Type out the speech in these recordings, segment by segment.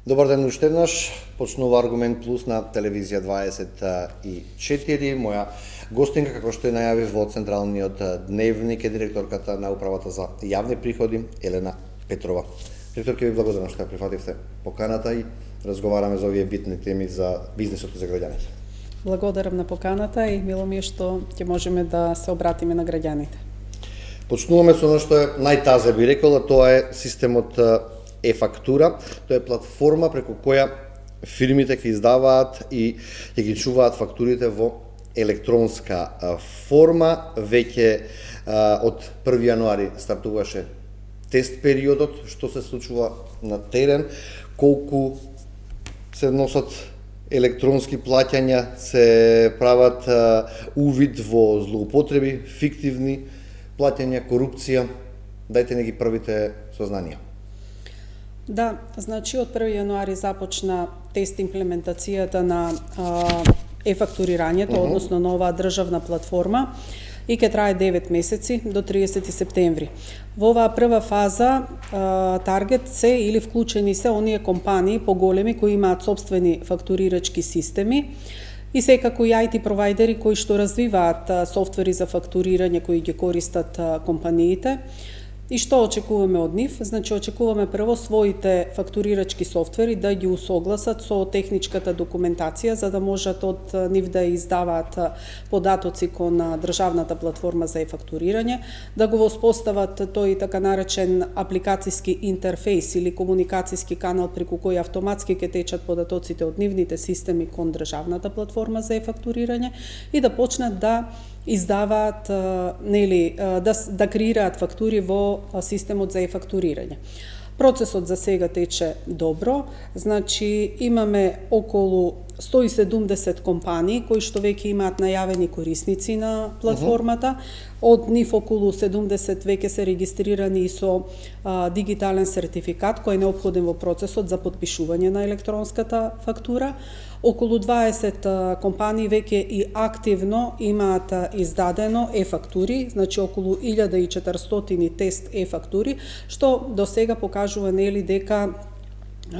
Добар ден уште еднаш. Почнува Аргумент Плюс на телевизија 24. Моја гостинка, како што ја најавив во Централниот дневник, е директорката на Управата за јавни приходи Елена Петрова. Директорке, ви благодарам што ја прифативте поканата и разговараме за овие битни теми за бизнисот и за граѓаните. Благодарам на поканата и мило ми е што ќе можеме да се обратиме на граѓаните. Почнуваме со оно што е најтазе, би рекола, тоа е системот e-фактура. Тоа е платформа преку која фирмите ќе издаваат и ќе ги чуваат фактурите во електронска форма. Веќе од 1 јануари стартуваше тест периодот, што се случува на терен, колку се носат електронски плаќања, се прават увид во злоупотреби, фиктивни плаќања, корупција. Дајте не ги првите сознанија. Да, значи од 1 јануари започна тест имплементацијата на е-фактурирањето, односно нова државна платформа и ќе трае 9 месеци до 30 септември. Во оваа прва фаза таргет се или вклучени се оние компании поголеми кои имаат сопствени фактурирачки системи и секако и IT провајдери кои што развиваат софтвери за фактурирање кои ги користат компаниите. И што очекуваме од нив? Значи, очекуваме прво своите фактурирачки софтвери да ги усогласат со техничката документација, за да можат од нив да издаваат податоци кон државната платформа за е-фактурирање, да го воспостават тој така наречен апликацијски интерфејс или комуникацијски канал преку кој автоматски ќе течат податоците од нивните системи кон државната платформа за е-фактурирање и да почнат да издаваат, да креираат фактури во системот за е-фактурирање. Процесот за сега тече добро, значи имаме околу 170 компании кои што веќе имаат најавени корисници на платформата. Од нив околу 70 веќе се регистрирани и со дигитален сертификат кој е неопходен во процесот за потпишување на електронската фактура. Околу 20 компании веќе и активно имаат издадено е-фактури, значи околу 1400 тест е-фактури, што до сега покажува дека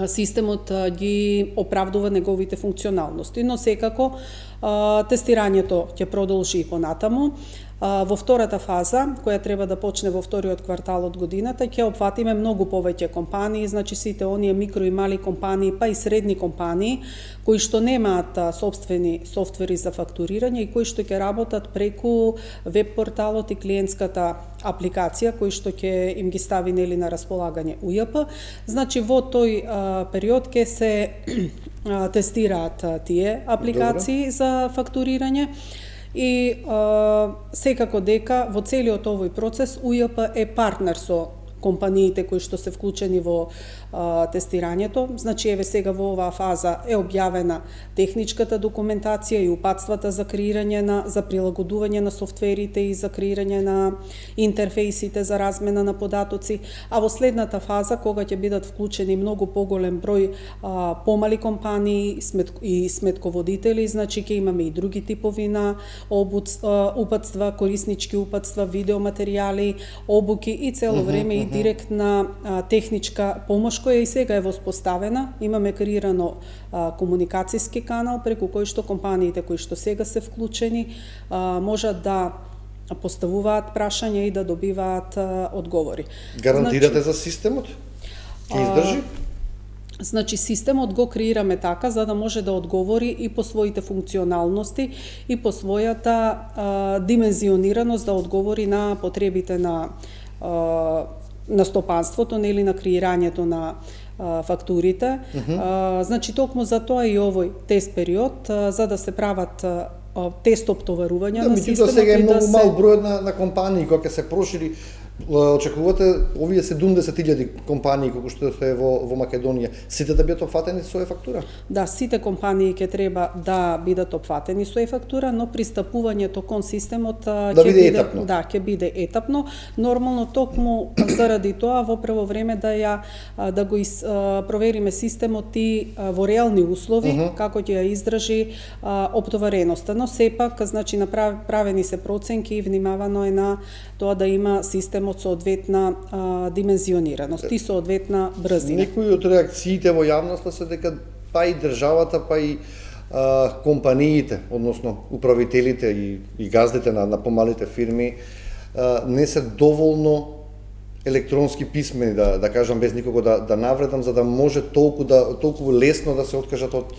системот ги оправдува неговите функционалности, но секако тестирањето ќе продолжи и понатаму. Во втората фаза, која треба да почне во вториот квартал од годината, ќе опфатиме многу повеќе компании, значи сите оние микро и мали компании, па и средни компании, кои што немаат сопствени софтвери за фактурирање и кои што ќе работат преку веб порталот и клиентската апликација, кои што ќе им ги стави на располагање УЈП. Значи во тој период ќе се тестираат тие апликации за фактурирање. И секако дека во целиот овој процес УЈП е партнер со компаниите кои што се вклучени во тестирањето. Значи, еве сега во оваа фаза е објавена техничката документација и упатствата за креирање за прилагодување на софтверите и за креирање на интерфејсите за размена на податоци, а во следната фаза, кога ќе бидат вклучени многу поголем број помали компании и сметководители, значи ќе имаме и други типови на упатства, кориснички упатства, видеоматеријали, обуки и цело време и директна техничка помош која и сега е воспоставена. Имаме креирано комуникацијски канал преку кој што компаниите кои што сега се вклучени можат да поставуваат прашања и да добиваат одговори. Гарантирате за системот? Ќе издржи? Значи, системот го креираме така за да може да одговори и по своите функционалности и по својата димензионираност да одговори на потребите на стопанството, нели на креирањето на фактурите. Значи, токму за тоа и овој тест период, за да се прават тест оптоварувања на системот. Сега е многу мал бројот на компании кои ќе се прошири. Очекувате овие 70.000 компании кои што се во Македонија, сите да бидат опфатени со е-фактура? Да, сите компании ќе треба да бидат опфатени со е-фактура, но пристапувањето кон системот ќе биде етапно. Нормално токму заради тоа во прво време да го провериме системот и во реални услови како ќе ја издржи оптовареноста, но сепак значи направени се проценки и внимавано е на тоа да има систем системот со одветна димензионираност и со одветна брзина. Некои од реакциите во јавноста се дека па и државата, па и компаниите, односно управителите и газдите на помалите фирми не се доволно електронски писмени, да кажам без никого да навредам, за да може толку лесно да се откажат од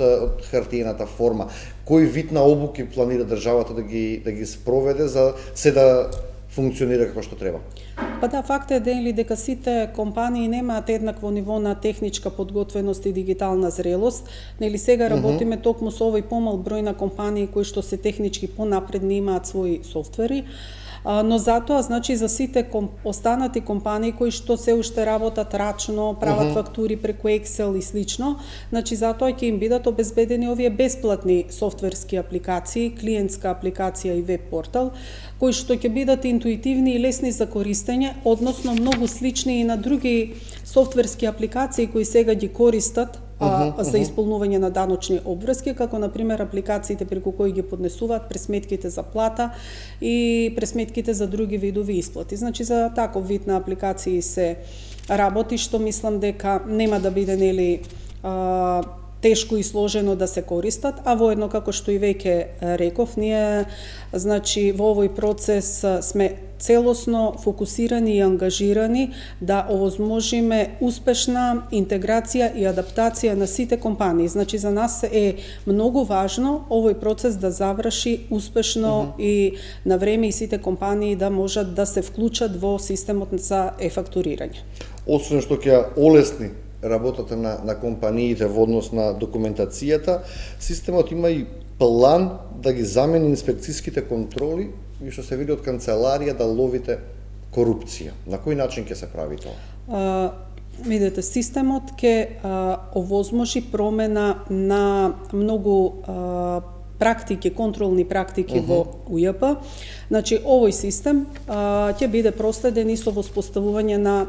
хартиената форма. Кој вид на обуки планира државата да ги спроведе за се да функционира како што треба? Па да, факт е дека сите компании немаат еднакво ниво на техничка подготвеност и дигитална зрелост. Сега работиме токму со овој помал број на компании кои што се технички понапредни, имаат своји софтвери. Но затоа, значи, за сите останати компании кои што се уште работат рачно, прават фактури преку Excel и слично, значи затоа ќе им бидат обезбедени овие бесплатни софтверски апликации, клиентска апликација и веб портал, кои што ќе бидат интуитивни и лесни за користење, односно многу слични и на други софтверски апликации кои сега ги користат за исполнување на даночни обврски, како например апликациите преку кои ги поднесуваат пресметките за плата и пресметките за други видови исплати. Значи за таков вид на апликации се работи, што мислам дека нема да биде тешко и сложено да се користат, а воедно, како што и веќе реков, ние, значи, во овој процес сме целосно фокусирани и ангажирани да овозможиме успешна интеграција и адаптација на сите компании. Значи, за нас е многу важно овој процес да заврши успешно и на време и сите компании да можат да се вклучат во системот за е-фактурирање. Освен што ќе олесни работата на компаниите во однос на документацијата, системот има и план да ги замени инспекцијските контроли и што се види од канцеларија да ловите корупција. На кој начин ќе се прави тоа? Видете, системот ќе овозможи промена на многу практики, контролни практики во УЈП. Значи, овој систем ќе биде проследен и со воспоставување на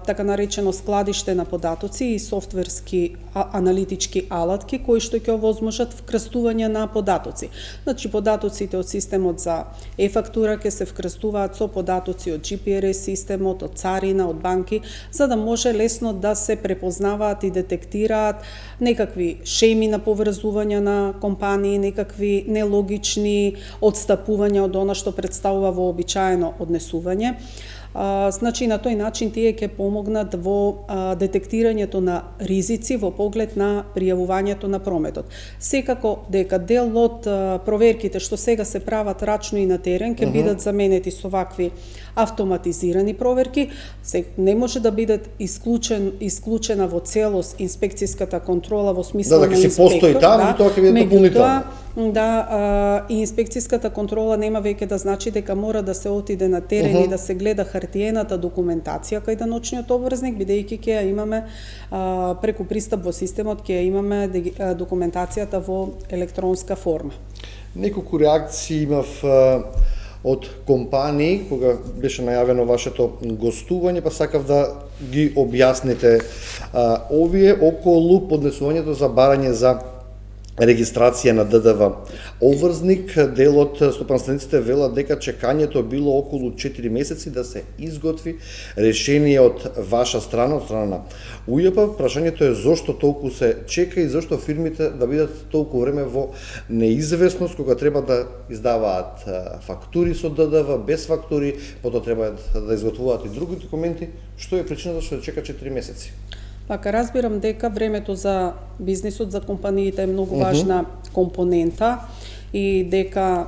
така наречено складиште на податоци и софтверски аналитички алатки кои што ќе овозможат вкрстување на податоци. Значи, податоците од системот за е-фактура ќе се вкрстуваат со податоци од GPRS системот, од царина, од банки, за да може лесно да се препознаваат и детектираат некакви шеми на поврзување на компании, некакви нелогични отстапувања од она што представува вообичаено однесување. Значи, на тој начин тие ќе помогнат во детектирањето на ризици во поглед на пријавувањето на прометот. Секако дека дел од проверките што сега се прават рачно и на терен ќе бидат заменети со вакви автоматизирани проверки, не може да биде исклучена во целост инспекцијската контрола во смисла на инспектор. Постои таму, и тоа ќе биде дополнително. Да, и инспекцијската контрола нема веќе да значи дека мора да се отиде на терен и да се гледа хартиената документација кај даночниот обврзник, бидејќи ќе ја имаме преку пристап во системот, ќе ја имаме документацијата во електронска форма. Неколку реакции имав од компании кога беше најавено вашето гостување, па сакав да ги објасните овие околу поднесувањето за барање за регистрација на ДДВ. Обврзник, дел од стопанствениците велат дека чекањето било околу 4 месеци да се изготви решение од ваша страна, од страна на УЈП. Прашањето е зошто толку се чека и зошто фирмите да бидат толку време во неизвестност кога треба да издаваат фактури со ДДВ, без фактури, потоа треба да изготвуваат и други документи. Што е причината што чека 4 месеци? Пака разбирам дека времето за бизнисот, за компаниите е многу важна компонента и дека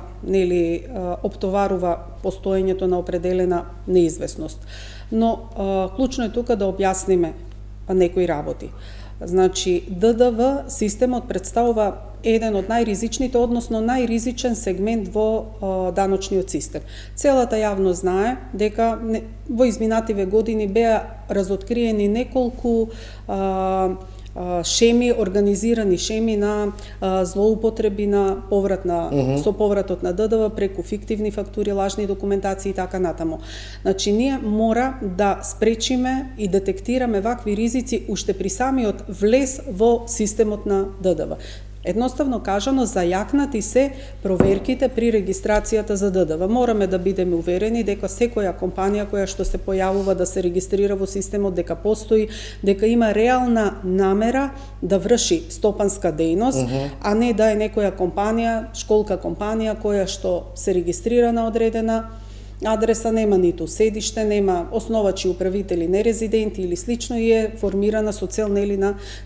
оптоварува постоењето на определена неизвестност. Но клучно е тука да објасниме некои работи. Значи, ДДВ системот представува еден од најризичните, односно најризичен сегмент во даночниот систем. Целата јавност знае дека во изминативе години беа разоткриени неколку шеми, организирани шеми на злоупотреби на со повратот на ДДВ преку фиктивни фактури, лажни документации и така натаму. Значи, ние мора да спречиме и детектираме вакви ризици уште при самиот влез во системот на ДДВ. Едноставно кажано, зајакнати се проверките при регистрацијата за ДДВ. Мораме да бидеме уверени дека секоја компанија која што се појавува да се регистрира во системот, дека постои, дека има реална намера да врши стопанска дејност, а не да е некоја компанија, школка компанија која што се регистрира на одредена адреса, нема ниту седиште, нема основачи, управители, нерезиденти или слично и е формирана со цел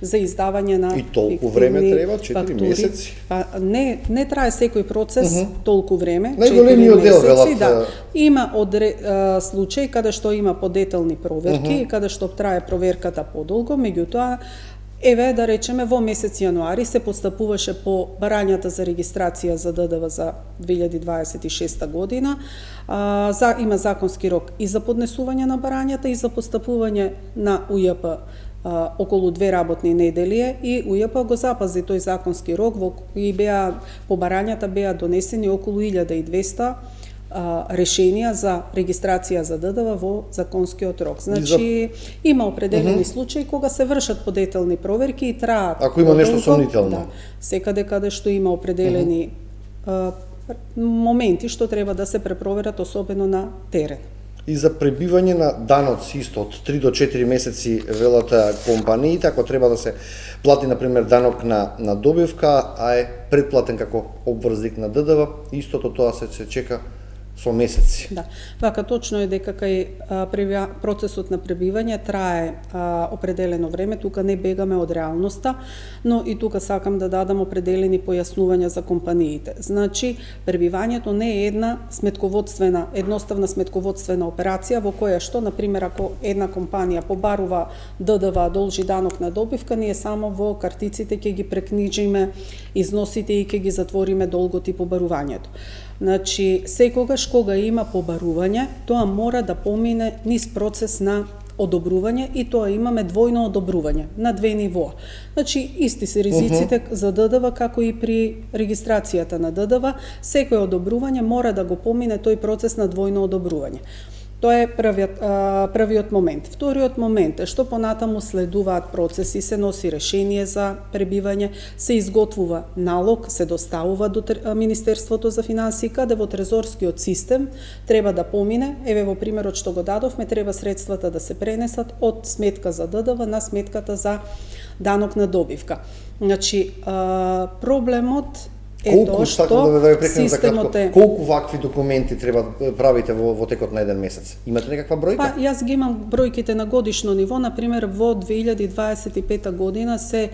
за издавање на и толку време треба, 4 месеци. Па не трае секој процес толку време, 4 месеци, да. Има случаи каде што има подетелни проверки и каде што трае проверката подолго, меѓутоа еве, да речеме, во месец јануари се постапуваше по барањата за регистрација за ДДВ за 2026 година. Има законски рок и за поднесување на барањата и за постапување на УЈП околу 2 работни недели и УЈП го запази тој законски рок и по барањата беа донесени околу 1200 решенија за регистрација за ДДВ во законскиот рок. Значи, има определени случаи кога се вршат подетелни проверки и траат. Ако има нешто сомнително. Да, секаде каде што има определени моменти што треба да се препроверат, особено на терен. И за пребивање на даноци исто од 3 до 4 месеци велат компаниите, ако треба да се плати например данок на добивка, а е предплатен како обврзник на ДДВ, истото тоа се чека со месеци. Да, вака точно е дека кај процесот на пребивање трае определено време, тука не бегаме од реалноста, но и тука сакам да дадам определени појаснувања за компаниите. Значи, пребивањето не е едноставна сметководствена операција во која што, например, ако една компанија побарува ДДВ, должи данок на добивка, ние само во картиците ќе ги прекнижиме износите и ќе ги затвориме долгот и побарувањето. Значи, секогаш кога има побарување, тоа мора да помине низ процес на одобрување и тоа имаме двојно одобрување на 2 нивоа. Значи, исти се ризиците за ДДВ како и при регистрацијата на ДДВ, секој одобрување мора да го помине тој процес на двојно одобрување. Тоа е првиот момент. Вториот момент е што понатаму следуваат процеси, се носи решение за пребивање, се изготвува налог, се доставува до Министерството за финансии, каде во трезорскиот систем треба да помине, еве во примерот што го дадовме, треба средствата да се пренесат од сметка за ДДВ на сметката за данок на добивка. Значи, проблемот колку системот е... Колку вакви документи треба да правите во текот на еден месец? Имате некаква бројка? Па, јас ги имам бројките на годишно ниво. Например, во 2025 година се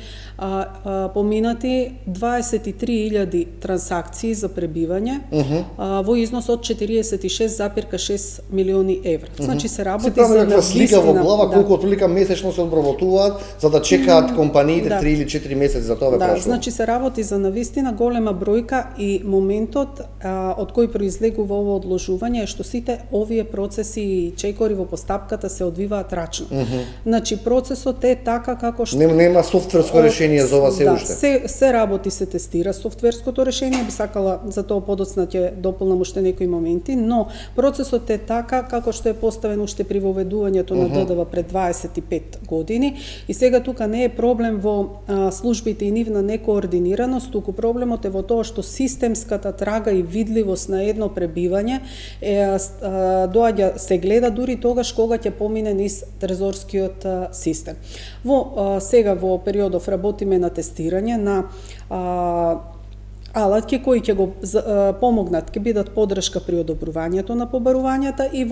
поминати 23.000 трансакции за пребивање во износ од 46,6 милиони евра. Значи се работи за некаква слика во глава колку отприлика месечно се обработуваат за да чекаат компаниите 3 или 4 месеци за тоа прашувам. Да, значи се работи за навистина голема бројка и моментот од кој произлегува ово одложување е што сите овие процеси и чекори во постапката се одвиваат рачно. Значи процесот е така како што нема софтверско решение за ова се уште. Се работи, се тестира софтверското решение, би сакала за тоа подоцна ќе дополнам уште некои моменти, но процесот е така како што е поставен уште при воведувањето на ДДВ пред 25 години и сега тука не е проблем во службите и нивна некоординираност, туку проблемот е во тоа што системската трага и видливост на едно пребивање доаѓа се гледа дури тогаш кога ќе помине низ трезорскиот систем. Сега во периодов работиме на тестирање на алатки кои ќе го помогнат, ќе бидат подршка при одобрувањето на побарувањата и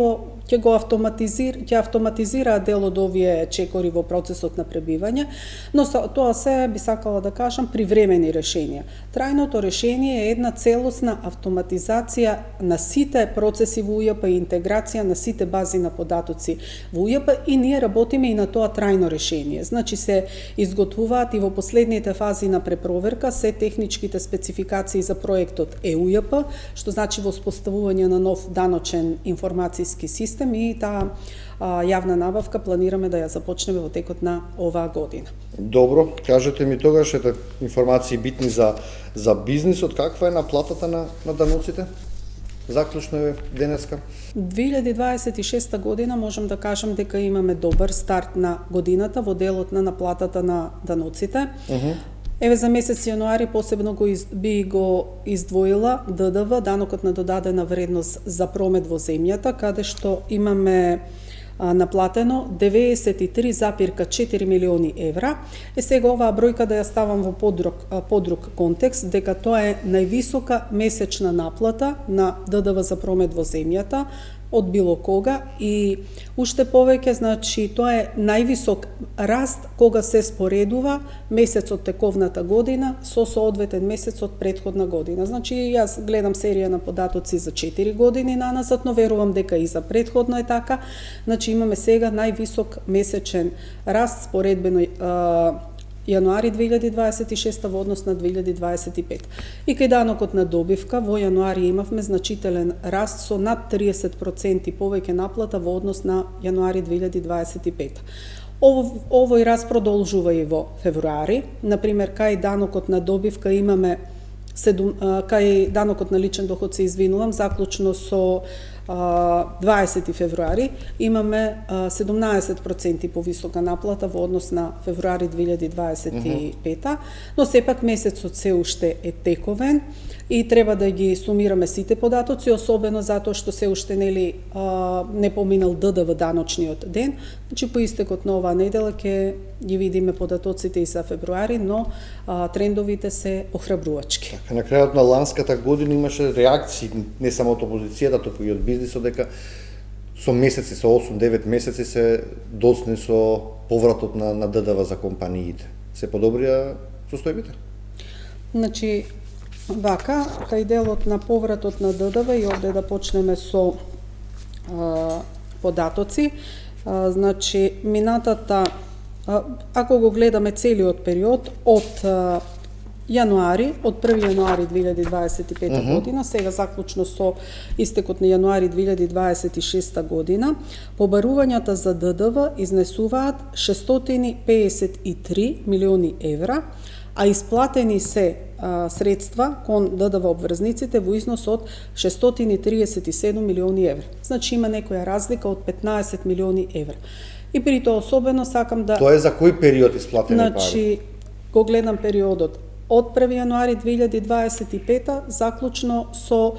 ќе автоматизираат дел од овие чекори во процесот на пребивање, но тоа се би сакала да кажам привремени решенија. Трајното решение е една целосна автоматизација на сите процеси во УЈП и интеграција на сите бази на податоци во УЈП и ние работиме и на тоа трајно решение. Значи се изготвуваат и во последните фази на препроверка се техничките спецификации за проектот ЕУЈП, што значи воспоставување на нов даночен информацијски систем и таа јавна набавка планираме да ја започнеме во текот на оваа година. Добро, кажете ми тогаш ете информации битни за бизнисот, каква е наплатата на даноците? Заклучно е денеска. 2026 година можам да кажам дека имаме добар старт на годината во делот на наплатата на даноците. Еве за месец јануари посебно би го издвоила ДДВ, данокот на додадена вредност за промет во земјата, каде што имаме наплатено 93,4 милиони евра. Сега оваа бројка да ја ставам во подруг контекст, дека тоа е највисока месечна наплата на ДДВ за промет во земјата од било кога и уште повеќе, значи тоа е највисок раст кога се споредува месецот тековната година со соодветен месец од претходна година. Значи јас гледам серија на податоци за 4 години наназад, но верувам дека и за претходно е така. Значи имаме сега највисок месечен раст споредбено јануари 2026 во однос на 2025. И кај данокот на добивка во јануари имавме значителен раст со над 30% повеќе наплата во однос на јануари 2025. Овој раст продолжува и во февруари. Например, кај данокот на добивка имаме кај данокот на личен доход се извинувам, заклучно со 20 февруари имаме 17% повисока наплата во однос на февруари 2025, но сепак месецот се уште е тековен и треба да ги сумираме сите податоци, особено затоа што се уште не поминал ДДВ даночниот ден. Значи по истекот на оваа недела ќе ги видиме податоците и за февруари, но трендовите се охрабрувачки. На крајот на ланската година имаше реакции не само од опозицијата, туку и од бизнисот, дека со месеци, со 8-9 месеци се доцни со повратот на ДДВ за компаниите. Се подобрија состојбите? Значи, вака, кај делот на повратот на ДДВ и овде да почнеме со податоци, значи минатата, ако го гледаме целиот период од јануари, од 1 јануари 2025 година, сега заклучно со истекот на јануари 2026 година, побарувањата за ДДВ изнесуваат 653 милиони евра, а исплатени се средства кон ДДВ обврзниците во износ од 637 милиони евра. Значи има некоја разлика од 15 милиони евра. И при тоа особено сакам да... Тоа е за кој период исплатени пари? Значи, го гледам периодот од 1 јануари 2025 заклучно со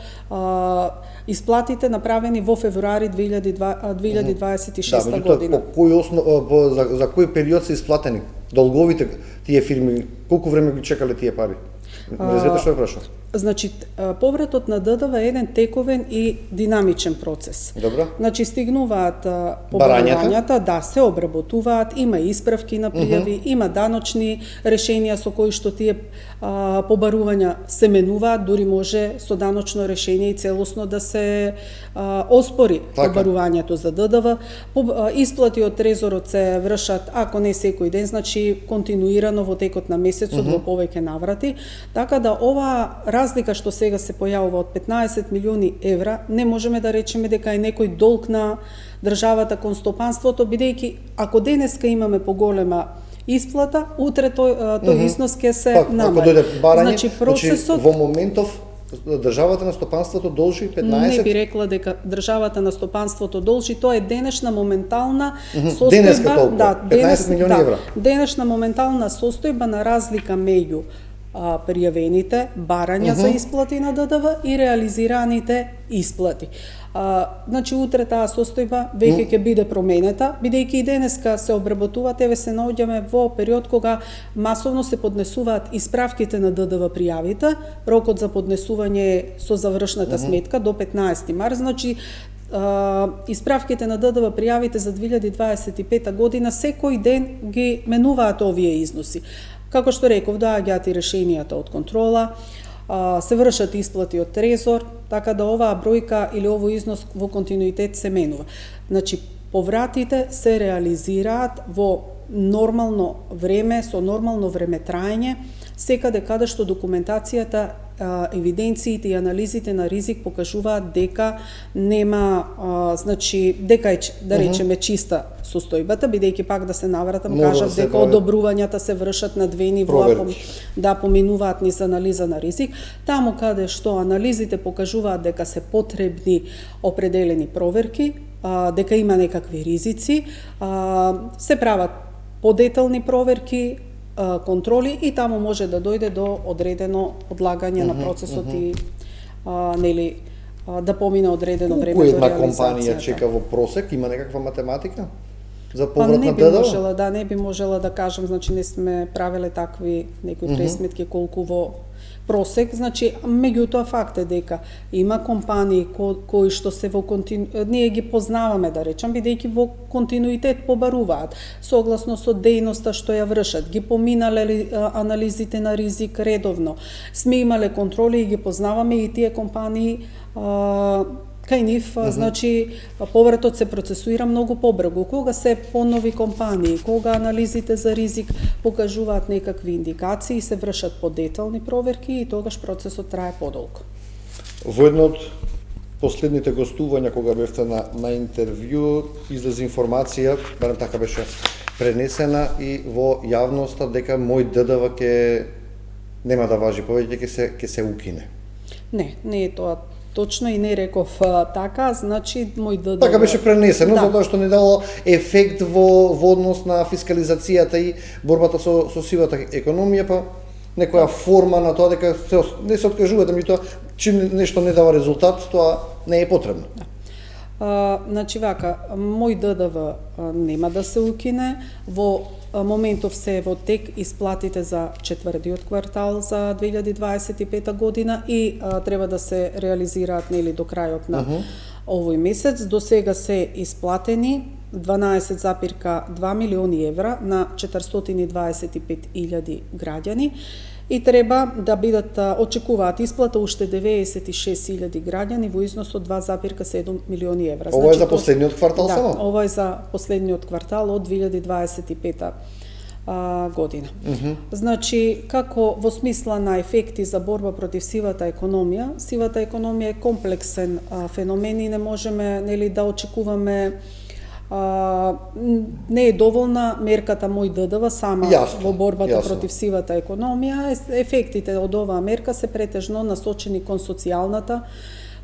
исплатите направени во февруари 2026 година. За кој период се исплатени? Долговите тие фирми, колку време ги чекале тие пари? Разбирате што е прашав? Значи, повратот на ДДВ е еден тековен и динамичен процес. Добро. Значи, стигнуваат побарувањата, да, се обработуваат, има исправки на пријави, има даночни решенија со кои што тие побарувања се менуваат, дури може со даночно решение и целосно да се оспори побарувањето за ДДВ. Исплати од трезорот се вршат, ако не секој ден, значи континуирано во текот на месецот во повеќе наврати. Така да оваа разлика што сега се појавува од 15 милиони евра, не можеме да речеме дека е некој долг на државата кон стопанството, бидејќи ако денеска имаме поголема исплата, утре тој износ ќе се намали. Ако дојде барање, значи процесот во моментов државата на стопанството должи 15... Не би рекла дека државата на стопанството должи, тоа е денешна моментална состојба, денеска толку, 15 милиони евра. Денешна моментална состојба на разлика меѓу пријавените барања за исплати на ДДВ и реализираните исплати. Значи утре таа состојба веќе ќе биде променета, бидејќи и денеска се обработуваат, еве се наоѓаме во период кога масовно се поднесуваат исправките на ДДВ пријавите, рокот за поднесување е со завршната сметка до 15 март, значи исправките на ДДВ пријавите за 2025 година секој ден ги менуваат овие износи. Како што реков, доаѓаат и решенијата од контрола, се вршат исплати од трезор, така да оваа бројка или овој износ во континуитет се менува. Значи, повратите се реализираат во нормално време, со нормално време траење, секаде каде што документацијата, евиденциите и анализите на ризик покажуваат дека нема, значи, дека е, да речеме, чиста состојбата, бидејќи пак да се навратам, кажав дека одобрувањата се вршат на две нивоа, да поминуваат низ анализа на ризик. Таму каде што анализите покажуваат дека се потребни определени проверки, дека има некакви ризици, се прават подетални проверки, контроли и таму може да дојде до одредено одлагање на процесот и нели да помине одредено време до една реализацијата. компанија чека во просек, има некаква математика за Па поврат не на би ДДВ? можела, не би можела да кажам, значи не сме правеле такви некои пресметки колку во просек, значи меѓутоа факт е дека има компании кои што се во ние ги познаваме, да речам, бидејќи во континуитет побаруваат согласно со дејноста што ја вршат, ги поминале анализите на ризик редовно, сме имале контроли и ги познаваме и тие компании кај нив, значи, повратот се процесуира многу побрзо. Кога се понови компании, кога анализите за ризик покажуваат некакви индикации, се вршат подетални проверки и тогаш процесот трае подолго. Во едно од последните гостувања, кога бевте на интервју, излезе информација, барем така беше пренесена и во јавноста, дека мој ДДВ нема да важи повеќе, ќе се укине. Не е тоа точно и не реков така, значи мој ДДВ... Така беше пренесено, затоа што не дало ефект во однос на фискализацијата и борбата со сивата економија, па некоја форма на тоа дека не се откажувате, меѓутоа чим нешто не дава резултат, тоа не е потребно. Значи вака, мој ДДВ нема да се укине, во моментов се во тек исплатите за четвртиот квартал за 2025 година и треба да се реализираат нели до крајот на овој месец. До сега се исплатени 12,2 милиони евра на 425.000 граѓани и треба да бидат очекуваат исплата уште 96.000 граѓани во износ од 2,7 милиони евра. Ова е за последниот квартал само? Да, ова е за последниот квартал од 2025 година. Значи, како во смисла на ефекти за борба против сивата економија е комплексен феномен и не можеме нели да очекуваме не е доволна мерката мој ДДВ сама во борбата против сивата економија. Ефектите од оваа мерка се претежно насочени кон социјалната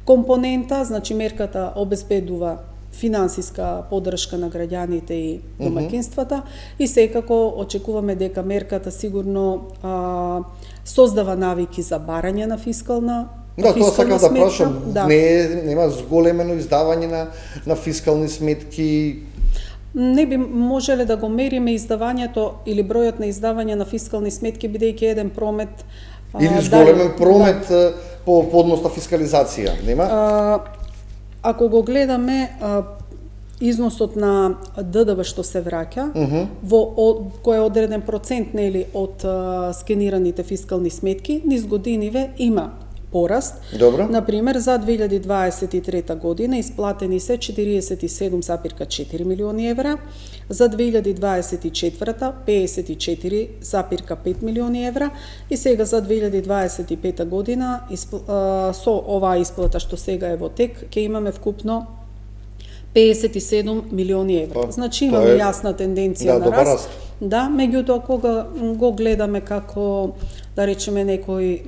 компонента, значи мерката обезбедува финансиска поддршка на граѓаните и домаќинствата и секако очекуваме дека мерката сигурно создава навики за барање на фискална тоа сакам да прашам, нема зголемено издавање на фискални сметки? Не би можеле да го мериме издавањето или бројот на издавање на фискални сметки, бидејќи еден промет... Или зголемен промет по однос на фискализација, нема? Ако го гледаме износот на ДДВ што се враќа, кој е одреден процент нели од скенираните фискални сметки, низ годиниве има пораст. Добро. Например, за 2023 година исплатени се 47,4 милиони евра, за 2024 54,5 милиони евра и сега за 2025 година со оваа исплата што сега е во тек, ќе имаме вкупно 57 милиони евра. Значи имаме јасна тенденција на раст. Да, меѓутоа кога го гледаме како, да речеме, некој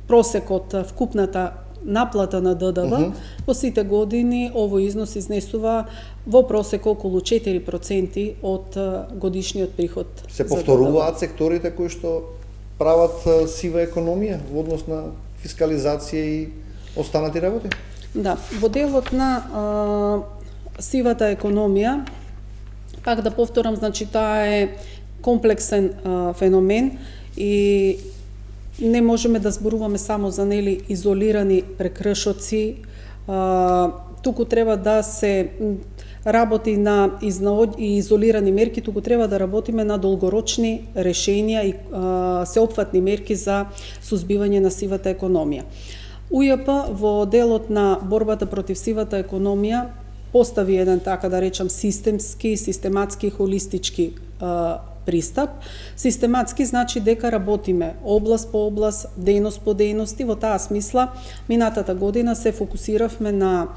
просекот вкупната наплата на ДДВ, во сите години овој износ изнесува во просек околу 4% од годишниот приход. Се повторуваат секторите кои што прават сива економија во однос на фискализација и останати работи? Да, во делот на сивата економија, пак да повторам, значи таа е комплексен феномен и не можеме да зборуваме само за нели изолирани прекршоци, туку треба да се работи на изолирани мерки, туку треба да работиме на долгорочни решенија и сеопфатни мерки за сузбивање на сивата економија. УЈП во делот на борбата против сивата економија постави еден, така да речам, систематски, холистички пристап. Систематски значи дека работиме област по област, дејност по дејност и во таа смисла минатата година се фокусиравме на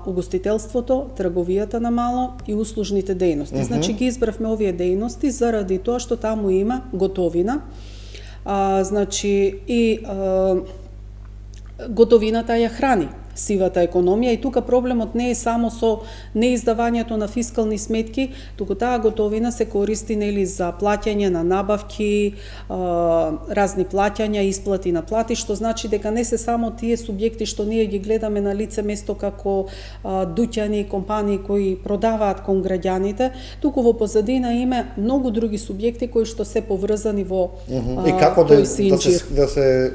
угостителството, трговијата на мало и услужните дејности. Значи ги избравме овие дејности заради тоа што таму има готовина. Значи и готовината ја храни сивата економија и тука проблемот не е само со неиздавањето на фискални сметки, туку таа готовина се користи нели за плаќање на набавки, разни плаќања, исплати на плати, што значи дека не се само тие субјекти што ние ги гледаме на лице место како дуќани, компании кои продаваат кон граѓаните, туку во позадина има многу други субјекти кои што се поврзани во и како да синџир. се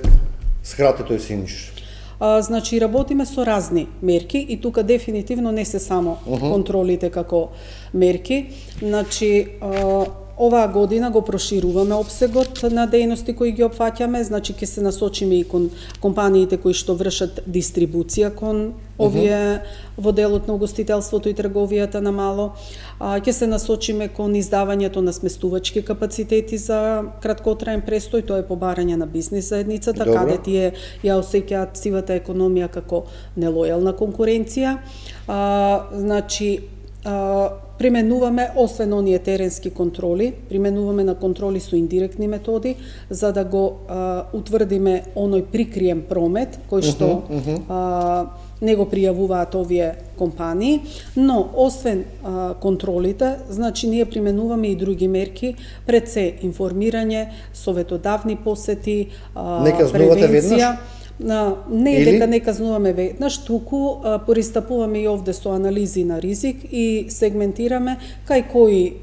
скрати тој синџир? Значи, работиме со разни мерки и тука дефинитивно не се само контролите како мерки. Значи, оваа година го прошируваме опсегот на дејности кои ги опфаќаме, значи ќе се насочиме и кон компаниите кои што вршат дистрибуција кон овие во делот на угостителството и трговијата на мало. Ќе се насочиме кон издавањето на сместувачки капацитети за краткотраен престој, тоа е побарање на бизнис заедницата, каде тие ја осеќаат сивата економија како нелојална конкуренција. Значи, применуваме, освен оние теренски контроли, применуваме на контроли со индиректни методи, за да го утврдиме оној прикриен промет, кој што не го пријавуваат овие компании, но освен контролите, значи ние применуваме и други мерки, пред се информирање, советодавни посети, превенција. Не е дека не казнуваме веднаш, туку пористапуваме и овде со анализи на ризик и сегментираме кај кои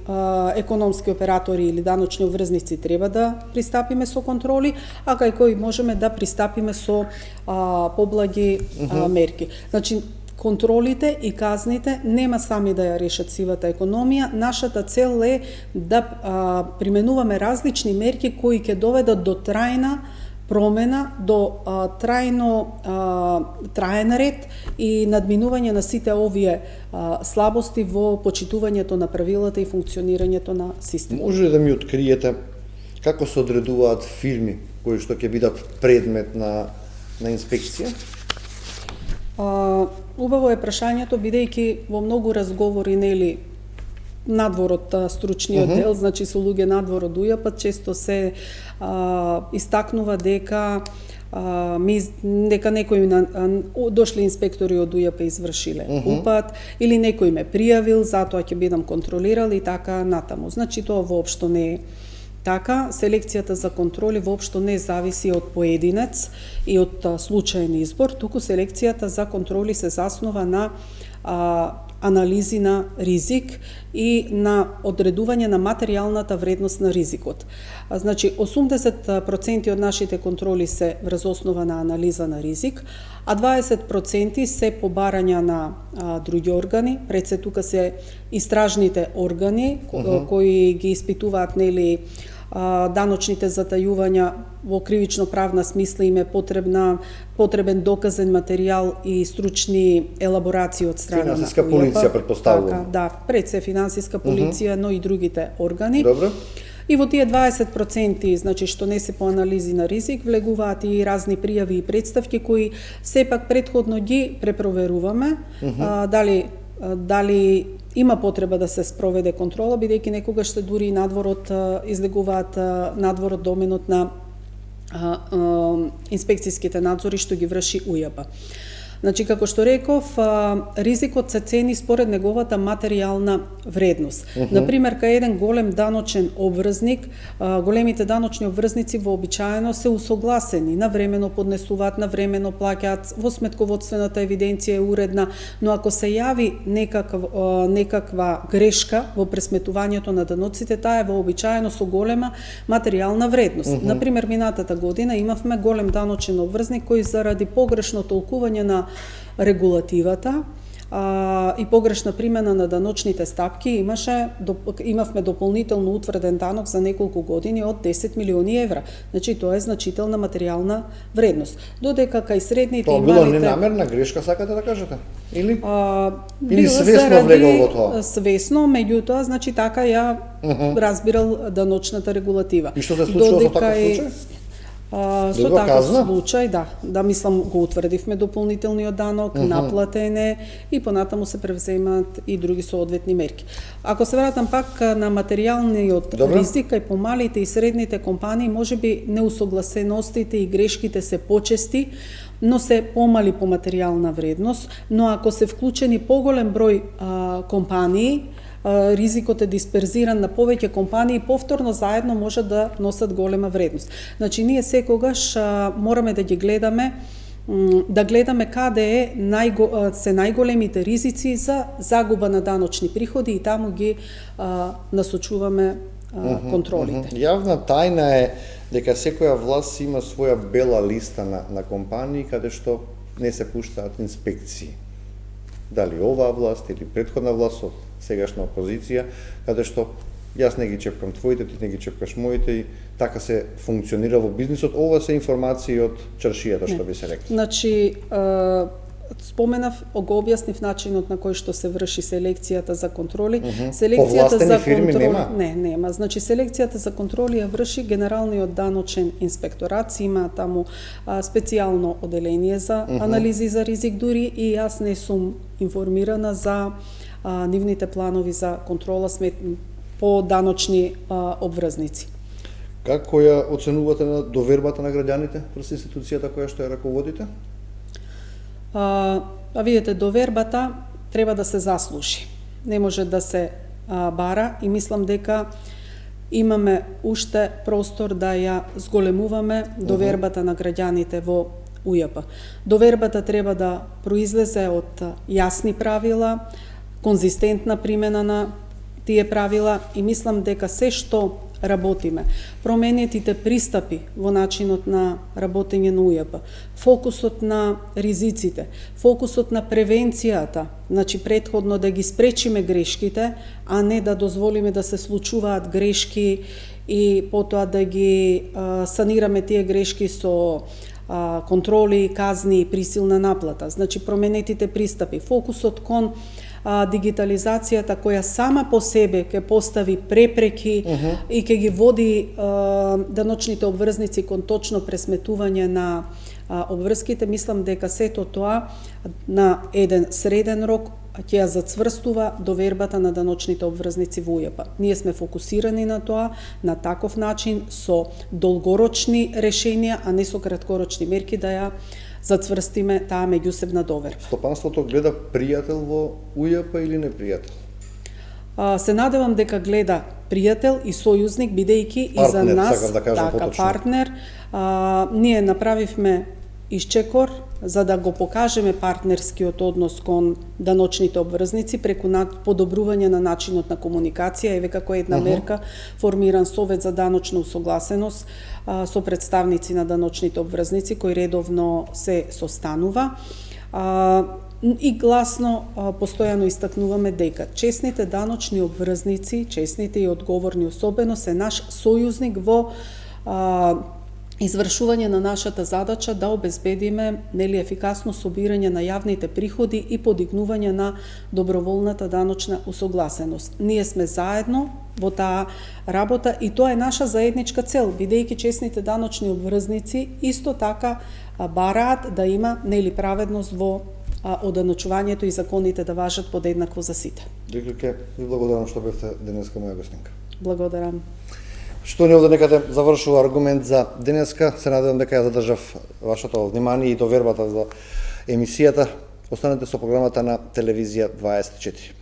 економски оператори или даночни обврзници треба да пристапиме со контроли, а кај кои можеме да пристапиме со поблаги мерки. Значи, контролите и казните нема сами да ја решат сивата економија. Нашата цел е да применуваме различни мерки кои ќе доведат до трајна промена, до траен ред и надминување на сите овие слабости во почитувањето на правилата и функционирањето на системот. Може ли да ми откриете како се одредуваат фирми кои што ќе бидат предмет на инспекција? Убаво е прашањето, бидејќи во многу разговори, нели, надвор од стручниот дел, значи со луѓе надвор од УЈАП, често се истакнува дека некои дошли инспектори од УЈАП извршиле упат или некој ме пријавил, затоа ќе бидам контролирал и така натаму. Значи тоа воопшто не е така. Селекцијата за контроли воопшто не зависи од поединец и од случаен избор, туку селекцијата за контроли се заснова на анализи на ризик и на одредување на материјалната вредност на ризикот. Значи, 80% од нашите контроли се врз основа на анализа на ризик, а 20% се побарања на други органи. Пред се тука се истражните органи кои ги испитуваат, нели, даночните затајувања во кривично-правна смисла им е потребен доказен материјал и стручни елаборации од страна на финансиска полиција, претпоставувам. Така, да, пред се финансиска полиција, но и другите органи. Добро. И во тие 20%, значи што не се по анализи на ризик, влегуваат и разни пријави и представки кои сепак претходно ги препроверуваме, дали има потреба да се спроведе контрола, бидејќи некогаш се дури и надворот излегуваат надворот доменот на инспекцијските надзори што ги врши УЈАП. Значи, како што реков, ризикот се цени според неговата материјална вредност. Например, кај еден голем даночен обврзник, големите даночни обврзници вообичаено се усогласени, навремено поднесуваат, навремено плаќаат, во сметководствената евиденција е уредна, но ако се јави некаква грешка во пресметувањето на даноците, таа е вообичаено со голема материјална вредност. Например, минатата година имавме голем даночен обврзник кој заради погрешно толкување на регулативата и погрешна примена на даночните стапки имавме дополнително утврден данок за неколку години од 10 милиони евра. Значи, тоа е значителна материјална вредност. Додека кај средните и малите... Тоа било ненамерна грешка, сакате да кажете? Или свесно влегол во тоа? Свесно, меѓутоа, значи така ја разбирал даночната регулатива. И што се случува со таков случај? Со таков случај, да мислам го утврдивме дополнителниот данок, наплатен е и понатаму се превземаат и други соодветни мерки. Ако се вратам пак на материјалниот ризик, кај помалите и средните компании, можеби неусогласеностите и грешките се почести, но се помали по материјална вредност, но ако се вклучени поголем број компании, ризикот е дисперзиран на повеќе компании, повторно заедно може да носат голема вредност. Значи, ние секогаш мораме да ги гледаме, каде се најголемите ризици за загуба на даночни приходи и таму ги насочуваме контролите. Јавна тајна е дека секоја власт има своја бела листа на компании каде што не се пуштаат инспекции. Дали оваа власт или претходна власт од сегашна опозиција, каде што јас не ги чепкам твоите, ти не ги чепкаш моите и така се функционира во бизнисот. Ова се информации од чаршијата, што би се рекло. Значи, споменав, го објаснив начинот на кој што се врши селекцијата за контроли. Селекцијата за контроли нема. Значи, селекцијата за контроли ја врши Генералниот даночен инспекторат, има таму специјално оделение за анализи за ризик дури и јас не сум информирана за нивните планови за контрола по даночни обврзници. Како ја оценувате на довербата на граѓаните врз институцијата која што ја раководите? Видите, довербата треба да се заслужи. Не може да се бара и мислам дека имаме уште простор да ја зголемуваме довербата на граѓаните во УЈП. Довербата треба да произлезе од јасни правила, конзистентна примена на тие правила и мислам дека се што работиме, променетите пристапи во начинот на работење на УЈП, фокусот на ризиците, фокусот на превенцијата, значи претходно да ги спречиме грешките, а не да дозволиме да се случуваат грешки и потоа да ги санираме тие грешки со контроли, казни и присилна наплата. Значи променетите пристапи, фокусот кон дигитализацијата која сама по себе ќе постави препреки и ќе ги води даночните обврзници кон точно пресметување на обврските, мислам дека сето тоа на еден среден рок ќе ја зацврстува довербата на даночните обврзници во УЈП. Ние сме фокусирани на тоа, на таков начин, со долгорочни решенија, а не со краткорочни мерки да ја зацврстиме таа меѓусебна доверба. Стопанството гледа пријател во УЈП или непријател? Се надевам дека гледа пријател и сојузник, бидејќи и за нас партнер. Ние направивме исчекор за да го покажеме партнерскиот однос кон даночните обврзници преку подобрување на начинот на комуникација. Еве како една мерка формиран совет за даночна усогласеност со представници на даночните обврзници кој редовно се состанува. И гласно постојано истакнуваме дека честните даночни обврзници, честните и одговорни особено се наш сојузник во извршување на нашата задача да обезбедиме ефикасно собирање на јавните приходи и подигнување на доброволната даночна усогласеност. Ние сме заедно во таа работа и тоа е наша заедничка цел, бидејќи честните даночни обврзници исто така бараат да има праведност во оданочувањето и законите да важат подеднакво за сите. Диклике, ви благодарам што бевте денеска моја гостинка. Благодарам. Што не овде некаде завршува аргумент за денеска. Се надевам дека ја задржав вашето внимание и довербата за емисијата. Останете со програмата на Телевизија 24.